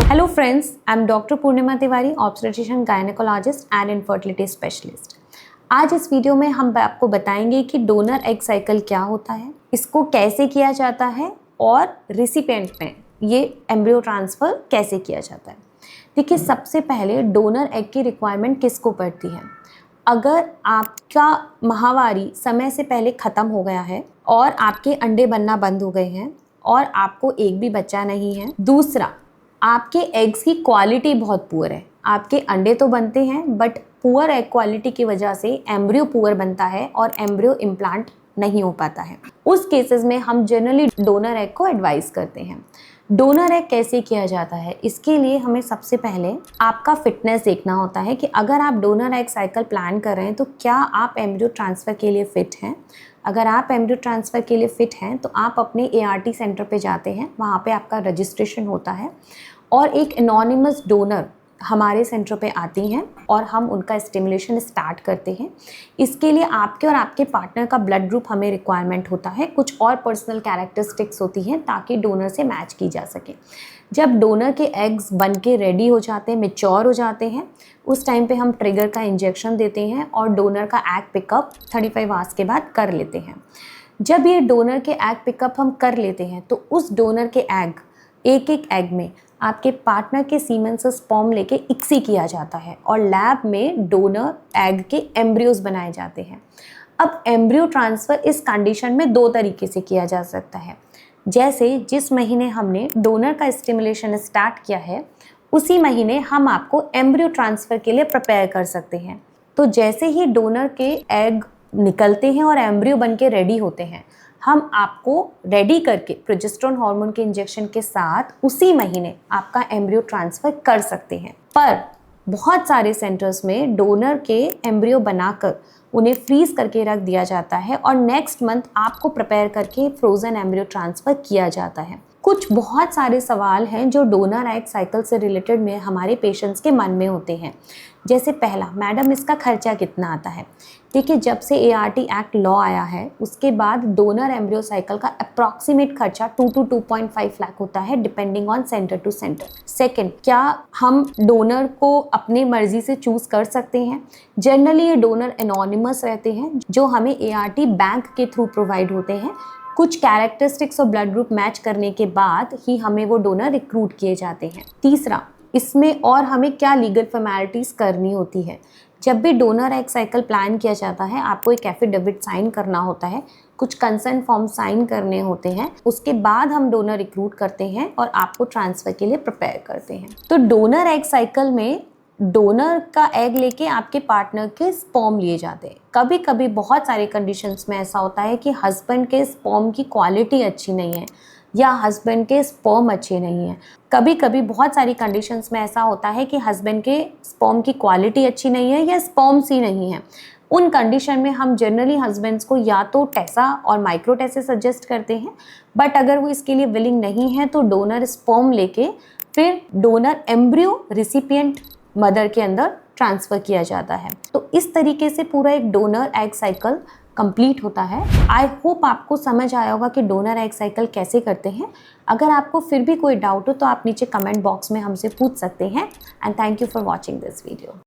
Hello friends, I am Dr. Purnima Tiwari, obstetrician gynecologist and infertility specialist. आज इस video में हम आपको बताएंगे कि डोनर एग साइकिल क्या होता है, इसको कैसे किया जाता है और रिसिपिएंट में ये एम्ब्रियो ट्रांसफ़र कैसे किया जाता है। देखिए, सबसे पहले डोनर एग की रिक्वायरमेंट किसको पड़ती है। अगर आपका माहवारी समय से पहले ख़त्म हो गया है और आपके अंडे बनना बंद हो गए हैं और आपको एक भी बच्चा नहीं है। दूसरा, आपके एग्स की क्वालिटी बहुत पुअर है। आपके अंडे तो बनते हैं बट पुअर एग क्वालिटी की वजह से एम्ब्रियो पुअर बनता है और एम्ब्रियो इम्प्लांट नहीं हो पाता है। उस केसेस में हम जनरली डोनर एग को एडवाइस करते हैं। डोनर एग कैसे किया जाता है, इसके लिए हमें सबसे पहले आपका फिटनेस देखना होता है कि अगर आप डोनर एग साइकिल प्लान कर रहे हैं तो क्या आप एम्ब्रियो ट्रांसफ़र के लिए फ़िट हैं। अगर आप एम्ब्रियो ट्रांसफ़र के लिए फ़िट हैं तो आप अपने ART सेंटर पे जाते हैं, वहाँ पे आपका रजिस्ट्रेशन होता है और एक एनोनिमस डोनर हमारे सेंटर पे आती हैं और हम उनका स्टिमुलेशन स्टार्ट करते हैं। इसके लिए आपके और आपके पार्टनर का ब्लड ग्रुप हमें रिक्वायरमेंट होता है, कुछ और पर्सनल कैरेक्टरिस्टिक्स होती हैं ताकि डोनर से मैच की जा सके। जब डोनर के एग्स बन के रेडी हो जाते हैं, मैच्योर हो जाते हैं, उस टाइम पे हम ट्रिगर का इंजेक्शन देते हैं और डोनर का एग पिकअप 35 आवर्स के बाद कर लेते हैं। जब ये डोनर के एग पिकअप हम कर लेते हैं तो उस डोनर के एग, एक एक एग में आपके पार्टनर के सीमेन से स्पर्म लेके इक्सी किया जाता है और लैब में डोनर एग के एम्ब्रियोज बनाए जाते हैं। अब एम्ब्रियो ट्रांसफ़र इस कंडीशन में दो तरीके से किया जा सकता है। जैसे जिस महीने हमने डोनर का स्टिमुलेशन स्टार्ट किया है उसी महीने हम आपको एम्ब्रियो ट्रांसफ़र के लिए प्रिपेयर कर सकते हैं। तो जैसे ही डोनर के एग निकलते हैं और एम्ब्रियो बन के रेडी होते हैं, हम आपको रेडी करके प्रोजेस्टेरोन हार्मोन के इंजेक्शन के साथ उसी महीने आपका एम्ब्रियो ट्रांसफ़र कर सकते हैं। पर बहुत सारे सेंटर्स में डोनर के एम्ब्रियो बनाकर उन्हें फ्रीज़ करके रख दिया जाता है और नेक्स्ट मंथ आपको प्रिपेयर करके फ्रोज़न एम्ब्रियो ट्रांसफ़र किया जाता है। कुछ बहुत सारे सवाल हैं जो डोनर एग साइकिल से रिलेटेड में हमारे पेशेंट्स के मन में होते हैं। जैसे पहला, मैडम इसका खर्चा कितना आता है। देखिए, जब से ART एक्ट लॉ आया है उसके बाद डोनर एम्ब्रियो साइकिल का अप्रॉक्सीमेट खर्चा 2 to 2.5 लाख होता है depending on centre to centre. Second, क्या हम डोनर को अपनी मर्जी से चूज़ कर सकते हैं। जनरली ये डोनर एनोनिमस रहते हैं जो हमें ART बैंक के थ्रू प्रोवाइड होते हैं। कुछ कैरेक्टरिस्टिक्स और ब्लड ग्रुप मैच करने के बाद ही हमें वो डोनर रिक्रूट किए जाते हैं। तीसरा, इसमें और हमें क्या लीगल फॉर्मेलिटीज़ करनी होती है। जब भी डोनर एग साइकिल प्लान किया जाता है आपको एक एफिडेविट साइन करना होता है, कुछ कंसेंट फॉर्म साइन करने होते हैं, उसके बाद हम डोनर रिक्रूट करते हैं और आपको ट्रांसफ़र के लिए प्रिपेयर करते हैं। तो डोनर एग साइकिल में डोनर का एग लेके आपके पार्टनर के स्पर्म लिए जाते हैं। कभी कभी बहुत सारे कंडीशंस में ऐसा होता है कि हस्बैंड के स्पर्म की क्वालिटी अच्छी नहीं है या हस्बैंड के स्पर्म अच्छे नहीं हैं। कभी कभी बहुत सारी कंडीशंस में ऐसा होता है कि हस्बैंड के स्पर्म की क्वालिटी अच्छी नहीं है या स्पर्म्स ही नहीं है। उन कंडीशन में हम जनरली हस्बैंड्स को या तो टेसा और माइक्रो टेसे सजेस्ट करते हैं, बट अगर वो इसके लिए विलिंग नहीं है तो डोनर स्पर्म लेके फिर डोनर एम्ब्रियो रिसिपिएंट मदर के अंदर ट्रांसफ़र किया जाता है। तो इस तरीके से पूरा एक डोनर एग साइकिल कंप्लीट होता है। आई होप आपको समझ आया होगा कि डोनर एग साइकिल कैसे करते हैं। अगर आपको फिर भी कोई डाउट हो तो आप नीचे कमेंट बॉक्स में हमसे पूछ सकते हैं। And thank you for watching this video.